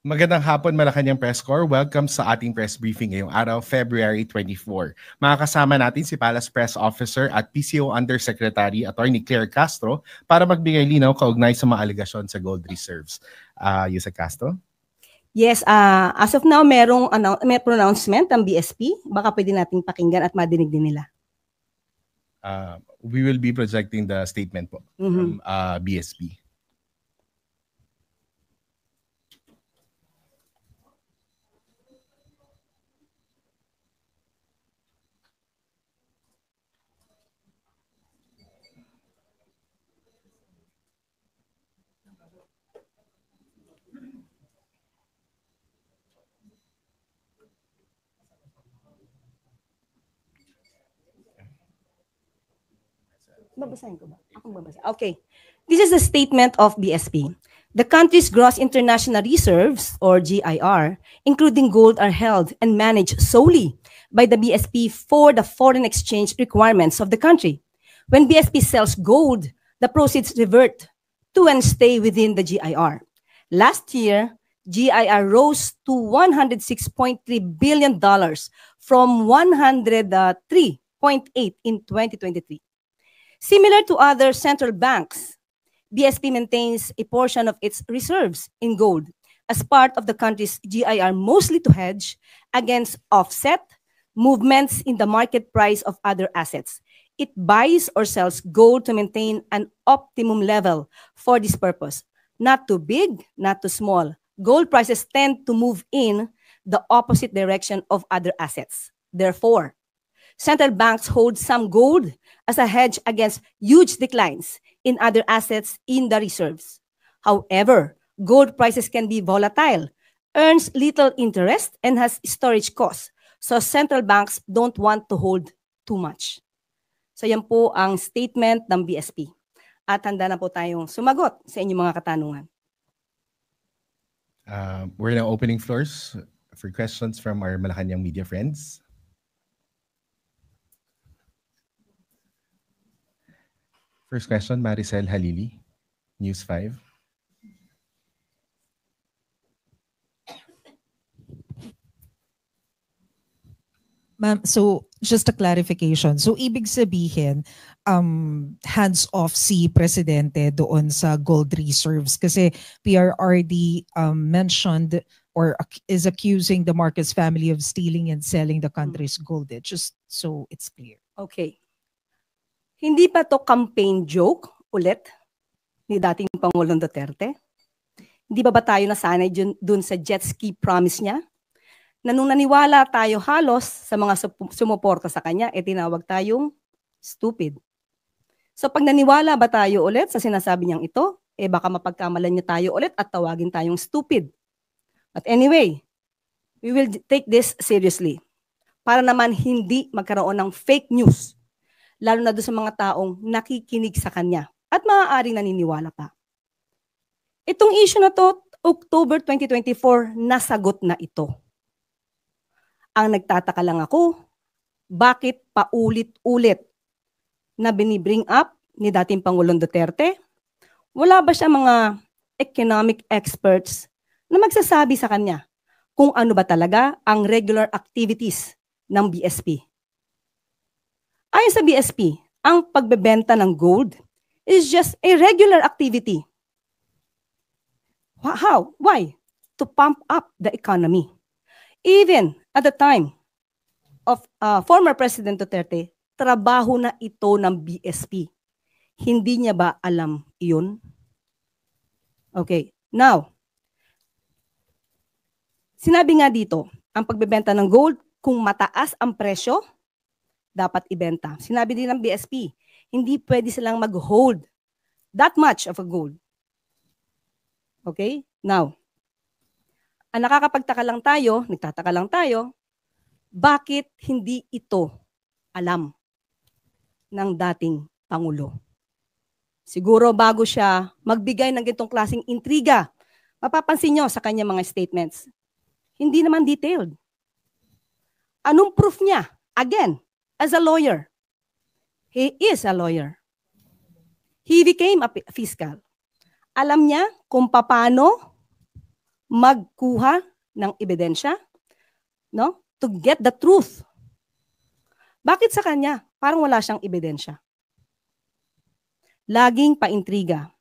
Magandang hapon, Malacanang Press Corps. Welcome sa ating press briefing ngayong araw, February 24. Makakasama natin si Palace Press Officer at PCO Undersecretary Attorney Claire Castro para magbigay linaw kaugnay sa mga alegasyon sa gold reserves. Yusek Castro? Yes, as of now, may pronouncement ang BSP. Baka pwede nating pakinggan at madinig din nila. We will be projecting the statement po from BSP. Babasahin ko ba? Akong babasa. Okay. This is a statement of BSP. The country's gross international reserves, or GIR, including gold, are held and managed solely by the BSP for the foreign exchange requirements of the country. When BSP sells gold, the proceeds revert to and stay within the GIR. Last year, GIR rose to $106.3 billion from $103.8 in 2023. Similar to other central banks, BSP maintains a portion of its reserves in gold as part of the country's GIR, mostly to hedge against offset movements in the market price of other assets. It buys or sells gold to maintain an optimum level for this purpose. Not too big, not too small. Gold prices tend to move in the opposite direction of other assets. Therefore, central banks hold some gold as a hedge against huge declines in other assets in the reserves. However, gold prices can be volatile, earns little interest, and has storage costs. So central banks don't want to hold too much. So yan po ang statement ng BSP. At handa na po tayong sumagot sa inyong mga katanungan. We're now opening floors for questions from our Malacanang media friends. First question, Maricel Halili, News 5. Ma'am, so just a clarification. So ibig sabihin, hands-off si Presidente doon sa gold reserves kasi PRRD mentioned or is accusing the Marcos family of stealing and selling the country's gold. Just so it's clear. Okay. Hindi pa to campaign joke ulit ni dating Pangulong Duterte? Hindi ba tayo nasanay dun sa jet ski promise niya? Na nung naniwala tayo halos sa mga sumuporta sa kanya, tinawag tayong stupid. So pag naniwala ba tayo ulit sa sinasabi niyang ito, baka mapagkamalan niya tayo ulit at tawagin tayong stupid. But anyway, we will take this seriously para naman hindi magkaroon ng fake news, lalo na doon sa mga taong nakikinig sa kanya at maaaring naniniwala pa. Itong issue na to, October 2024, nasagot na ito. Ang nagtataka lang ako, bakit paulit-ulit na binibring up ni dating Pangulong Duterte? Wala ba siya mga economic experts na magsasabi sa kanya kung ano ba talaga ang regular activities ng BSP? Ayon sa BSP, ang pagbebenta ng gold is just a regular activity. How? Why? To pump up the economy. Even at the time of former President Duterte, trabaho na ito ng BSP. Hindi niya ba alam iyon? Okay, now, sinabi nga dito, ang pagbebenta ng gold, kung mataas ang presyo, dapat ibenta. Sinabi din ng BSP, hindi pwede silang mag-hold that much of a gold. Okay? Now, ang nagtataka lang tayo, bakit hindi ito alam ng dating Pangulo? Siguro bago siya magbigay ng ganitong klaseng intriga, mapapansin nyo sa kanya mga statements, hindi naman detailed. Anong proof niya? Again, as a lawyer. He is a lawyer. He became a fiscal. Alam niya kung paano magkuha ng ebidensya, no? To get the truth. Bakit sa kanya? Parang wala siyang ebidensya. Laging paintriga.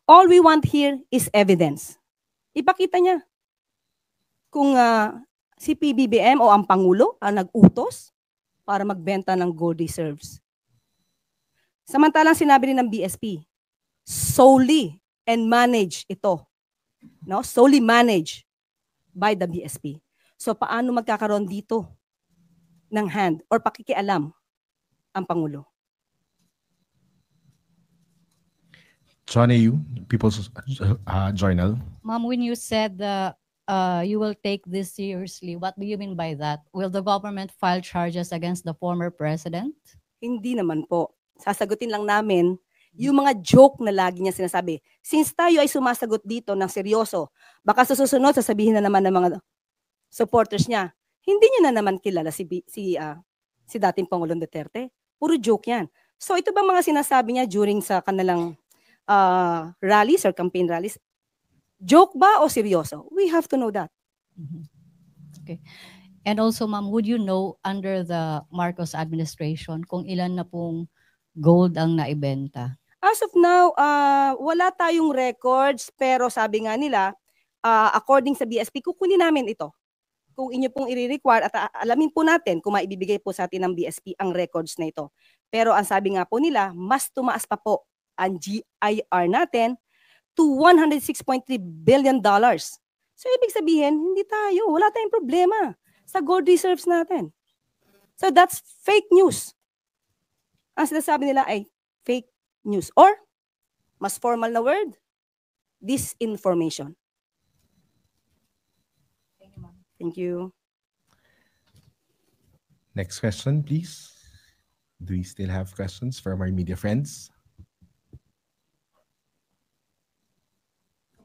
All we want here is evidence. Ipakita niya. Kung si PBBM o ang Pangulo ang nag-utos para magbenta ng gold reserves. Samantalang sinabi rin ng BSP, solely and manage ito. No? Solely managed by the BSP. So paano magkakaroon dito ng hand or pakikialam ang Pangulo? Johnny, you, People's Journal. Ma'am, when you said you will take this seriously, what do you mean by that? Will the government file charges against the former president? Hindi naman po. Sasagutin lang namin yung mga joke na lagi niya sinasabi. Since tayo ay sumasagot dito ng seryoso, baka sa susunod sasabihin na naman ng mga supporters niya, hindi niya na naman kilala si dating Pangulong Duterte. Puro joke yan. So ito ba mga sinasabi niya during sa kanilang rallies or campaign rallies? Joke ba o seryoso? We have to know that. Okay. And also, ma'am, would you know under the Marcos administration kung ilan na pong gold ang naibenta? As of now, wala tayong records, pero sabi nga nila, according sa BSP, kukunin namin ito. Kung inyo pong i-require at alamin po natin kung maibibigay po sa atin ng BSP ang records na ito. Pero ang sabi nga po nila, mas tumaas pa po ang GIR natin to $106.3 billion. So ibig sabihin, hindi tayo, wala tayong problema sa gold reserves natin. So that's fake news. Ang sinasabi nila ay fake news or mas formal na word, disinformation. Thank you. Next question, please. Do we still have questions from our media friends?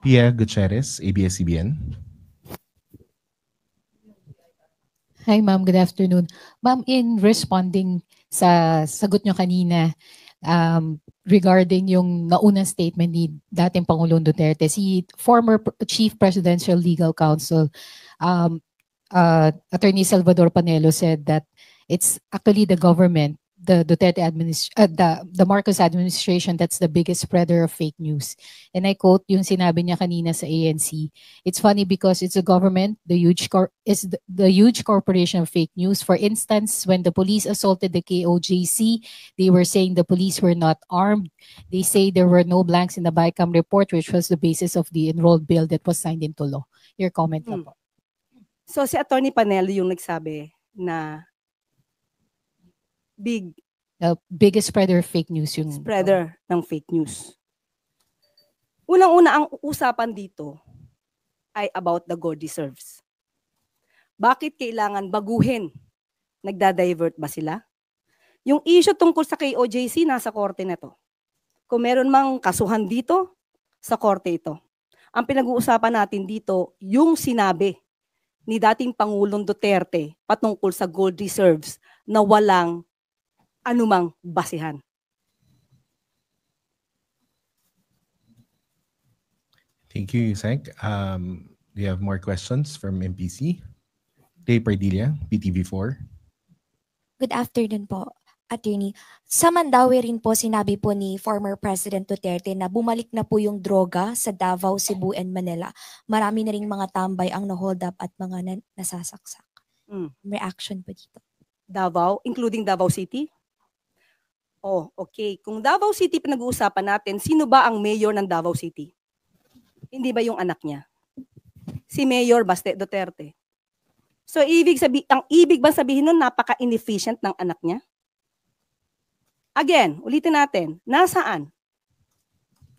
Pia Gutierrez, ABS-CBN. Hi ma'am, good afternoon. Ma'am, in responding sa sagot nyo kanina regarding yung naunang statement ni dating Pangulong Duterte, si former Chief Presidential Legal Counsel, Attorney Salvador Panelo said that it's actually the government, the Duterte the Marcos administration that's the biggest spreader of fake news. And I quote yung sinabi niya kanina sa ANC. It's funny because it's the government, the huge corporation of fake news. For instance, when the police assaulted the KOJC, they were saying the police were not armed. They say there were no blanks in the BICAM report, which was the basis of the enrolled bill that was signed into law. Your comment na po. So si Attorney Panelo yung nagsabi na the biggest spreader of fake news yung spreader ng fake news. Unang-una, ang usapan dito ay about the gold reserves. Bakit kailangan baguhin? Nagda-divert ba sila? Yung issue tungkol sa KOJC, nasa korte na to. Kung meron mang kasuhan dito, sa korte ito. Ang pinag-uusapan natin dito, yung sinabi ni dating Pangulong Duterte patungkol sa gold reserves na walang anumang basihan. Thank you, Yusek. Do you have more questions from MPC? Tay Pardilla, PTV4. Good afternoon po, Attorney. Sa Mandawi rin po sinabi po ni former President Duterte na bumalik na po yung droga sa Davao, Cebu, and Manila. Marami na ring mga tambay ang na-hold up at mga nasasaksak. Reaction po dito. Davao, including Davao City? Oh, okay. Kung Davao City pinag-uusapan natin, sino ba ang mayor ng Davao City? Hindi ba yung anak niya? Si Mayor Baste Duterte. So ang ibig ba sabihin nun, napaka-inefficient ng anak niya? Again, ulitin natin, nasaan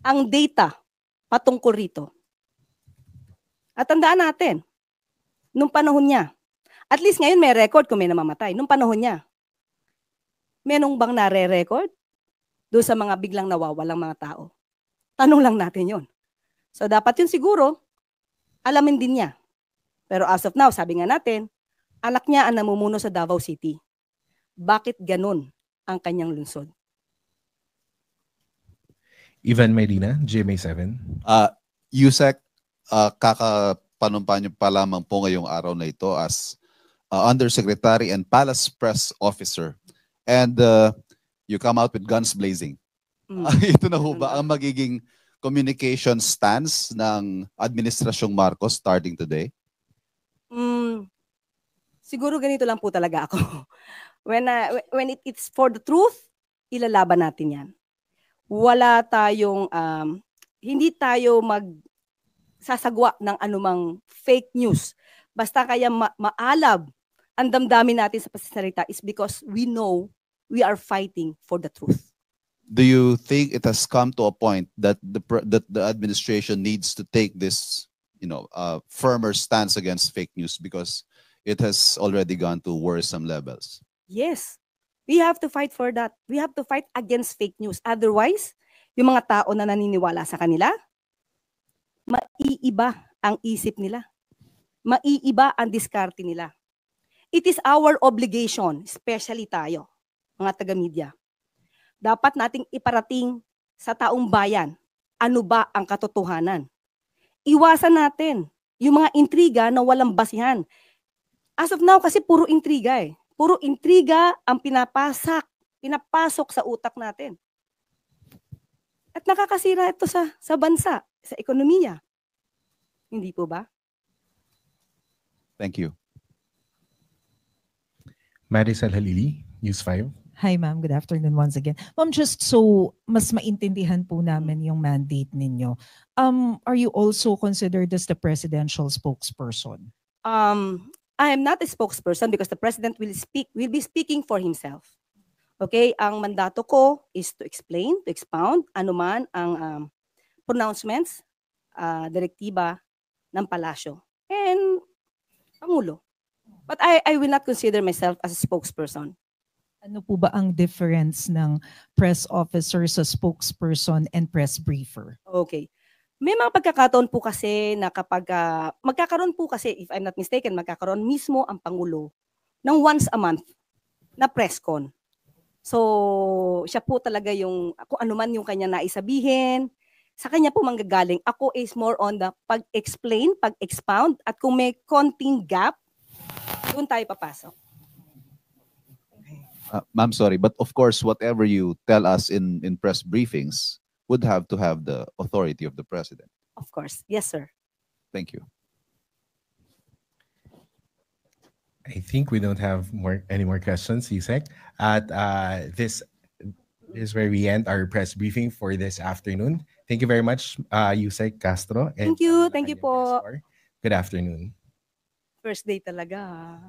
ang data patungkol rito? At tandaan natin, nung panahon niya, at least ngayon may record kung may namamatay, nung panahon niya, menong bang nare-record doon sa mga biglang nawawalang mga tao? Tanong lang natin yon. So dapat yun siguro, alamin din niya. Pero as of now, sabi nga natin, anak niya ang namumuno sa Davao City. Bakit ganun ang kanyang lungsod? Ivan Medina, GMA7. Yusek, kakapanumpa niyo pa lamang po ngayong araw na ito as Undersecretary and Palace Press Officer. And you come out with guns blazing. Ito na ho ba ang magiging communication stance ng Administrasyong Marcos starting today? Siguro ganito lang po talaga ako. When it's for the truth, ilalaban natin yan. Wala tayong, hindi tayo magsasagwa ng anumang fake news. Basta kaya maalab ang damdamin natin sa pagsasalita is because we know we are fighting for the truth. Do you think it has come to a point that the administration needs to take this, firmer stance against fake news because it has already gone to worrisome levels? Yes. We have to fight for that. We have to fight against fake news. Otherwise, yung mga tao na naniniwala sa kanila, maiiba ang isip nila. Maiiba ang diskarte nila. It is our obligation, especially tayo, mga taga-media. Dapat nating iparating sa taong bayan, ano ba ang katotohanan. Iwasan natin yung mga intriga na walang basihan. As of now, kasi puro intriga eh. Puro intriga ang pinapasok sa utak natin. At nakakasira ito sa bansa, sa ekonomiya. Hindi po ba? Thank you. Maricel Halili, News 5. Hi ma'am, good afternoon once again. Ma'am, just so mas maintindihan po namin yung mandate ninyo, are you also considered as the presidential spokesperson? I am not a spokesperson because the president will be speaking for himself. Okay, ang mandato ko is to explain, to expound anuman ang pronouncements, direktiba ng palasyo and Pangulo. But I will not consider myself as a spokesperson. Ano po ba ang difference ng press officer sa spokesperson and press briefer? Okay. May mga pagkakataon po kasi na kapag magkakaroon po kasi, if I'm not mistaken, magkakaroon mismo ang Pangulo ng once a month na press con. So, siya po talaga yung, kung ano man yung kanya naisabihin, sa kanya po manggagaling. Ako is more on the pag-explain, pag-expound, at kung may konting gap, doon tayo papasok. Ma'am, sorry, but of course, whatever you tell us in press briefings would have to have the authority of the president. Of course. Yes, sir. Thank you. I think we don't have any more questions, Yusek. At this is where we end our press briefing for this afternoon. Thank you very much, Yusek Castro. Thank you po. Good afternoon. First day talaga.